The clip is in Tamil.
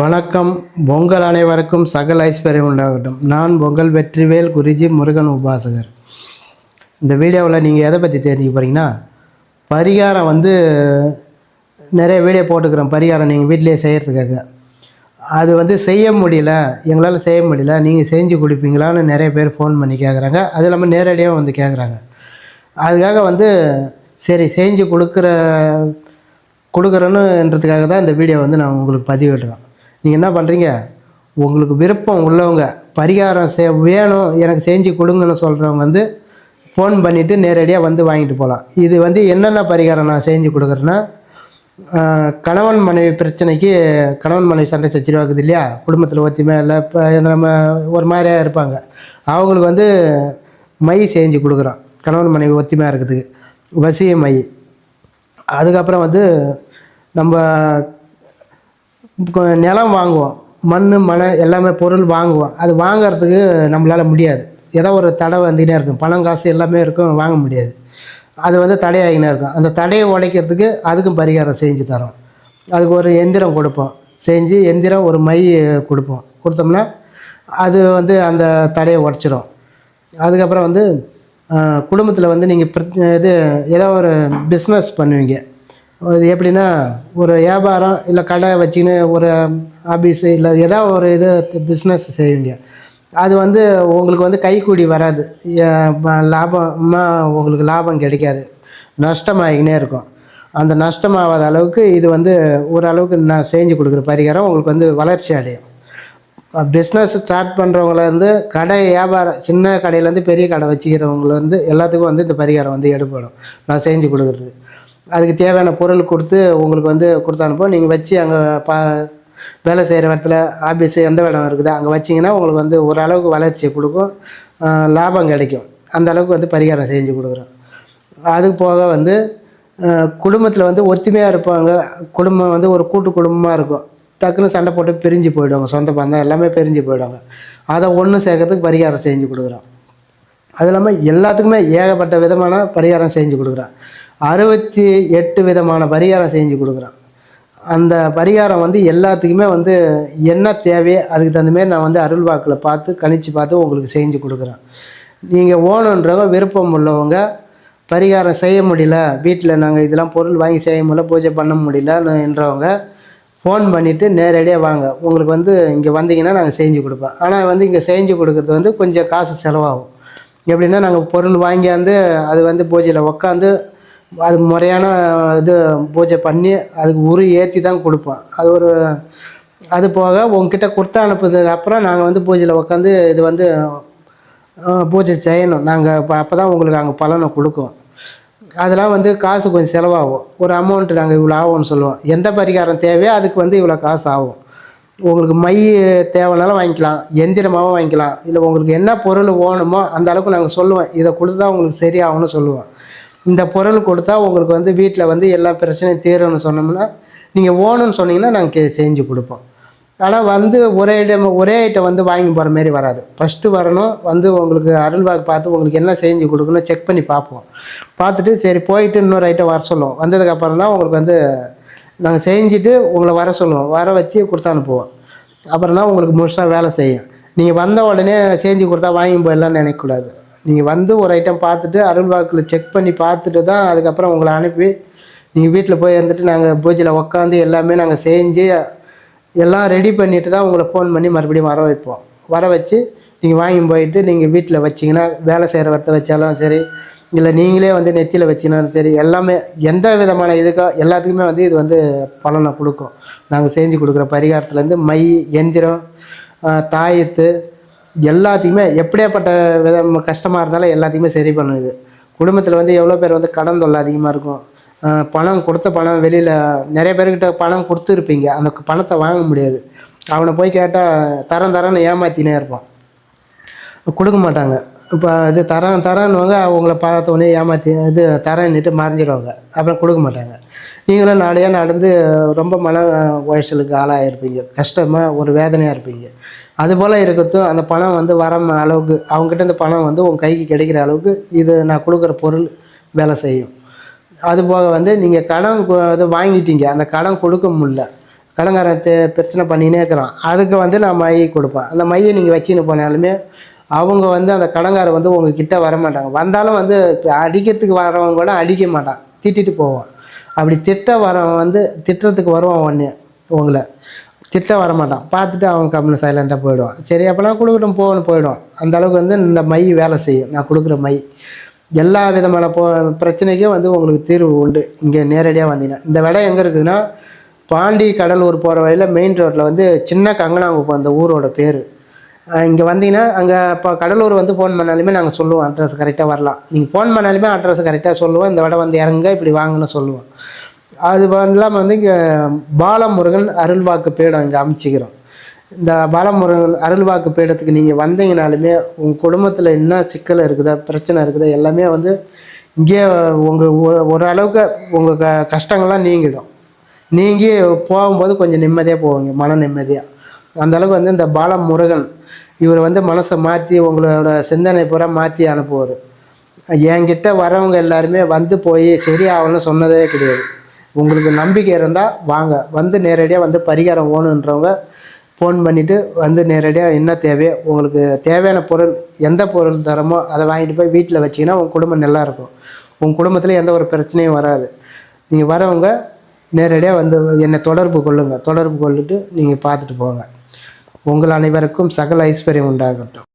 வணக்கம். பொங்கல் அனைவருக்கும் சகல ஐஸ்வர்யம் உண்டாகட்டும். நான் பொங்கல் வெற்றிவேல் குருஜி முருகன் உபாசகர். இந்த வீடியோவில் நீங்கள் எதை பற்றி தெரிஞ்சுக்க போகிறீங்கன்னா, பரிகாரம் நிறைய வீடியோ போட்டுக்கிறோம். பரிகாரம் நீங்கள் வீட்டிலேயே செய்கிறதுக்காக அது செய்ய முடியல, எங்களால் செய்ய முடியல, நீங்கள் செஞ்சு கொடுப்பீங்களான்னு நிறைய பேர் ஃபோன் பண்ணி கேட்குறாங்க. அது இல்லாமல் நேரடியாக கேட்குறாங்க. அதுக்காக சரி செஞ்சு கொடுக்குறேன்னுன்றதுக்காக தான் இந்த வீடியோ நான் உங்களுக்கு பதிவிடுறேன். நீங்கள் என்ன பண்ணுறீங்க, உங்களுக்கு விருப்பம் உள்ளவங்க பரிகாரம் வேணும் எனக்கு செஞ்சு கொடுங்கன்னு சொல்கிறவங்க ஃபோன் பண்ணிவிட்டு நேரடியாக வாங்கிட்டு போகலாம். இது என்னென்ன பரிகாரம் நான் செஞ்சு கொடுக்குறேன்னா, கணவன் மனைவி பிரச்சனைக்கு, கணவன் மனைவி சண்டை சச்சரவாகுது இல்லையா, குடும்பத்தில் ஒத்துமை இல்லை, இப்போ நம்ம ஒரு மாதிரியாக இருப்பாங்க, அவங்களுக்கு மை செஞ்சு கொடுக்குறோம். கணவன் மனைவி ஒத்துமையாக இருக்கிறதுக்கு வசிய மை. அதுக்கப்புறம் நம்ம நிலம் வாங்குவோம், மனை எல்லாமே பொருள் வாங்குவோம். அது வாங்கிறதுக்கு நம்மளால் முடியாது, ஏதோ ஒரு தடை வந்துக்கினே இருக்கும். பணம் காசு எல்லாமே இருக்கும், வாங்க முடியாது. அது தடையாகினே இருக்கும். அந்த தடையை உடைக்கிறதுக்கு அதுக்கும் பரிகாரம் செஞ்சு தரோம். அதுக்கு ஒரு எந்திரம் கொடுப்போம், செஞ்சு எந்திரம் ஒரு மை கொடுத்தோம்னா அது அந்த தடையை உடச்சிடும். அதுக்கப்புறம் குடும்பத்தில் நீங்கள் ஏதோ ஒரு பிஸ்னஸ் பண்ணுவீங்க. அது எப்படின்னா, ஒரு வியாபாரம் இல்லை கடை வச்சுன்னு ஒரு ஆஃபீஸு இல்லை ஏதோ ஒரு பிஸ்னஸ் செய்வீங்க. அது உங்களுக்கு கைக்கூடி வராது, உங்களுக்கு லாபம் கிடைக்காது, நஷ்டமாகினே இருக்கும். அந்த நஷ்டமாகாத அளவுக்கு இது ஓரளவுக்கு நான் செஞ்சு கொடுக்குற பரிகாரம் உங்களுக்கு வளர்ச்சி அடையும். பிஸ்னஸ் ஸ்டார்ட் பண்ணுறவங்கள கடை வியாபாரம், சின்ன கடையிலேருந்து பெரிய கடை வச்சுக்கிறவங்கள எல்லாத்துக்கும் இந்த பரிகாரம் எடுப்படும். நான் செஞ்சு கொடுக்குறது, அதுக்கு தேவையான பொருள் கொடுத்து உங்களுக்கு கொடுத்து அனுப்போம். நீங்கள் வச்சு அங்கே வேலை செய்கிற இடத்துல, ஆஃபீஸு எந்த இடம் இருக்குதோ அங்கே வச்சிங்கன்னா உங்களுக்கு ஓரளவுக்கு வளர்ச்சியை கொடுக்கும், லாபம் கிடைக்கும். அந்த அளவுக்கு பரிகாரம் செஞ்சு கொடுக்குறோம். அதுக்கு போக குடும்பத்தில் ஒத்துமையாக இருப்பாங்க. குடும்பம் ஒரு கூட்டு குடும்பமாக இருக்கும். டக்குன்னு சண்டை போட்டு பிரிஞ்சு போயிடுவாங்க, சொந்த பந்தம் எல்லாமே பிரிஞ்சு போயிடுவாங்க. அதை ஒன்று சேர்க்கறதுக்கு பரிகாரம் செஞ்சு கொடுக்குறோம். அது இல்லாமல் எல்லாத்துக்குமே ஏகப்பட்ட விதமான பரிகாரம் செஞ்சு கொடுக்குறேன். 68 விதமான பரிகாரம் செஞ்சு கொடுக்குறேன். அந்த பரிகாரம் எல்லாத்துக்குமே என்ன தேவையோ அதுக்கு தகுந்தமாரி நான் அருள் வாக்கில் பார்த்து கணிச்சு பார்த்து உங்களுக்கு செஞ்சு கொடுக்குறேன். நீங்கள் ஓணுன்றவங்க, விருப்பம் உள்ளவங்க, பரிகாரம் செய்ய முடியல, வீட்டில் நாங்கள் இதெல்லாம் பொருள் வாங்கி செய்ய முடியல, பூஜை பண்ண முடியலன்றவங்க ஃபோன் பண்ணிவிட்டு நேரடியாக வாங்க. உங்களுக்கு இங்கே வந்தீங்கன்னா நாங்கள் செஞ்சு கொடுப்போம். ஆனால் இங்கே செஞ்சு கொடுக்குறது கொஞ்சம் காசு செலவாகும். எப்படின்னா, நாங்கள் பொருள் வாங்கியாந்து அது பூஜையில் உக்காந்து அது முறையான பூஜை பண்ணி அதுக்கு உரு ஏற்றி தான் கொடுப்போம். அது போக உங்ககிட்ட கொடுத்து அனுப்புறதுக்கு அப்புறம் நாங்கள் பூஜையில் உக்காந்து இது பூஜை செய்யணும். நாங்கள் அப்போ தான் உங்களுக்கு அங்கே பலனை கொடுக்கும். அதெல்லாம் காசு கொஞ்சம் செலவாகும். ஒரு அமௌண்ட்டு நாங்கள் இவ்வளோ ஆகும்னு சொல்லுவோம். எந்த பரிகாரம் தேவையோ அதுக்கு இவ்வளோ காசு ஆகும். உங்களுக்கு மை தேவைனாலும் வாங்கிக்கலாம், எந்திரமாகவும் வாங்கிக்கலாம். இல்லை உங்களுக்கு என்ன பொருள் வேணுமோ அந்த அளவுக்கு நாங்கள் சொல்லுவோம். இதை கொடுத்தா உங்களுக்கு சரியாகும்னு சொல்லுவோம். இந்த பொருள் கொடுத்தா உங்களுக்கு வீட்டில் எல்லா பிரச்சனையும் தீரும்னு சொன்னோம்னா, நீங்கள் ஓணுன்னு சொன்னீங்கன்னா நாங்கள் செஞ்சு கொடுப்போம். ஆனால் ஒரே ஐட்டம் வாங்கி போகிற மாரி வராது. ஃபஸ்ட்டு வரணும், உங்களுக்கு அருள்வாக்கு பார்த்து உங்களுக்கு என்ன செஞ்சு கொடுக்கணும் செக் பண்ணி பார்ப்போம். பார்த்துட்டு சரி போயிட்டு இன்னொரு ஐட்டம் வர சொல்லுவோம். வந்ததுக்கப்புறம் தான் உங்களுக்கு நாங்கள் செஞ்சுட்டு உங்களை வர சொல்லுவோம். வர வச்சு கொடுத்து அனுப்புவோம். அப்புறம் தான் உங்களுக்கு முழுசாக வேலை செய்யும். நீங்கள் வந்த உடனே செஞ்சு கொடுத்தா வாங்கி போயிடலான்னு நினைக்கக்கூடாது. நீங்கள் ஒரு ஐட்டம் பார்த்துட்டு அருள்வாக்கில் செக் பண்ணி பார்த்துட்டு தான் அதுக்கப்புறம் உங்களை அனுப்பி நீங்கள் வீட்டில் போய் இருந்துட்டு நாங்கள் பூஜையில் உக்காந்து எல்லாமே நாங்கள் செஞ்சு எல்லாம் ரெடி பண்ணிவிட்டு தான் உங்களை ஃபோன் பண்ணி மறுபடியும் வர வைப்போம். வர வச்சு நீங்கள் வாங்கி போயிட்டு நீங்கள் வீட்டில் வச்சிங்கன்னா, வேலை செய்கிற இடத்த வச்சாலும் சரி, இல்லை நீங்களே நெத்தியில் வச்சிங்கனாலும் சரி, எல்லாமே எந்த விதமான இதுக்கோ எல்லாத்துக்குமே இது பலனை கொடுக்கும். நாங்கள் செஞ்சு கொடுக்குற பரிகாரத்துலேருந்து மை, எந்திரம், தாயத்து எல்லாத்தையுமே எப்படியாப்பட்ட கஷ்டமாக இருந்தாலும் எல்லாத்தையுமே சரி பண்ணுது. குடும்பத்தில் எவ்வளோ பேர் கடன் தொல்லை அதிகமாக இருக்கும். கொடுத்த பணம் வெளியில் நிறைய பேர்கிட்ட பணம் கொடுத்துருப்பீங்க, அந்த பணத்தை வாங்க முடியாது. அவனை போய் கேட்டால் தரேன்னு ஏமாற்றினே இருப்பான், கொடுக்க மாட்டாங்க. இப்போ தரேன்னுவாங்க, அவங்கள பார்த்தோன்னே ஏமாற்றி தரேன்னுட்டு மறைஞ்சிடுவாங்க, அப்புறம் கொடுக்க மாட்டாங்க. நீங்களும் நாளையாக நடந்து ரொம்ப மன உளைச்சலுக்கு ஆளாகிருப்பீங்க, கஷ்டமாக ஒரு வேதனையாக இருப்பீங்க. அதுபோல் இருக்கிறதும் அந்த பணம் வர அளவுக்கு அவங்ககிட்ட இந்த பணம் உங்கள் கைக்கு கிடைக்கிற அளவுக்கு இது நான் கொடுக்குற பொருள் வேலை செய்யும். அதுபோக நீங்கள் கடன் வாங்கிட்டீங்க, அந்த கடன் கொடுக்க முடியல, கடங்காரன் பிரச்சனை பண்ணினே இருக்கிறான். அதுக்கு வந்து நான் மை கொடுப்பேன். அந்த மையை நீங்கள் வச்சுன்னு போனாலுமே அவங்க வந்து அந்த கடங்காரன் வந்து உங்ககிட்ட வரமாட்டாங்க. வந்தாலும் வந்து அடிக்கிறதுக்கு வரவங்க கூட அடிக்க மாட்டான், திட்டிட்டு போவான். அப்படி வரவன் வந்து திட்டுறதுக்கு வருவான் ஒன்று, உங்களை திட்ட வரமாட்டான். பார்த்துட்டு அவன் கம்முன்னு சைலண்ட்டாக போயிடுவான். சரி அப்போலாம் கொடுக்கட்டும் போகணும் போயிடுவான். அந்த அளவுக்கு வந்து இந்த மை வேலை செய்யும். நான் கொடுக்குற மை எல்லா விதமான பிரச்சனைக்கும் வந்து உங்களுக்கு தீர்வு உண்டு. இங்கே நேரடியாக வந்தீங்கன்னா இந்த இடம் எங்கே இருக்குதுன்னா, பாண்டி கடலூர் போகிற வழியில் மெயின் ரோட்டில் வந்து சின்ன கங்கனாங்குப்பம் அந்த ஊரோட பேர். இங்கே வந்தீங்கன்னா அங்கே இப்போ கடலூர் வந்து ஃபோன் பண்ணாலுமே நாங்கள் சொல்லுவோம், அட்ரஸ் கரெக்டாக வரலாம். நீங்கள் ஃபோன் பண்ணாலுமே அட்ரஸ் கரெக்டாக சொல்லுவோம். இந்த இடம் வந்து இறங்க இப்படி வாங்கன்னு சொல்லுவோம். அது இல்லாமல் வந்து இங்கே பாலமுருகன் அருள்வாக்கு பீடம் இங்கே அமைச்சிக்கிறோம். இந்த பாலமுருகன் அருள்வாக்கு பீடத்துக்கு நீங்கள் வந்தீங்கனாலுமே உங்கள் குடும்பத்தில் என்ன சிக்கல் இருக்குதா, பிரச்சனை இருக்குதா, எல்லாமே வந்து இங்கே உங்கள் ஓரளவுக்கு உங்கள் கஷ்டங்கள்லாம் நீங்கிடும். நீங்கி போகும்போது கொஞ்சம் நிம்மதியாக போவீங்க, மன நிம்மதியாக. அந்தளவுக்கு வந்து இந்த பாலமுருகன் இவர் வந்து மனசை மாற்றி உங்களோட சிந்தனை பூரா மாற்றி அனுப்புவார். என்கிட்ட வரவங்க எல்லாருமே வந்து போய் சரி ஆகணும்னு சொன்னதே கிடையாது. உங்களுக்கு நம்பிக்கை இருந்தால் வாங்க, வந்து நேரடியாக வந்து பரிகாரம் ஓணுன்றவங்க ஃபோன் பண்ணிவிட்டு வந்து நேரடியாக என்ன தேவையோ உங்களுக்கு தேவையான பொருள் எந்த பொருள் தரமோ அதை வாங்கிட்டு போய் வீட்டில் வச்சிங்கன்னா உங்கள் குடும்பம் நல்லாயிருக்கும். உங்கள் குடும்பத்தில் எந்த ஒரு பிரச்சனையும் வராது. நீங்கள் வரவங்க நேரடியாக வந்து என்னை தொடர்பு கொள்ளுங்கள். தொடர்பு கொள்ளிட்டு நீங்கள் பார்த்துட்டு போங்க. உங்கள் அனைவருக்கும் சகல ஐஸ்வர்யம் உண்டாகட்டும்.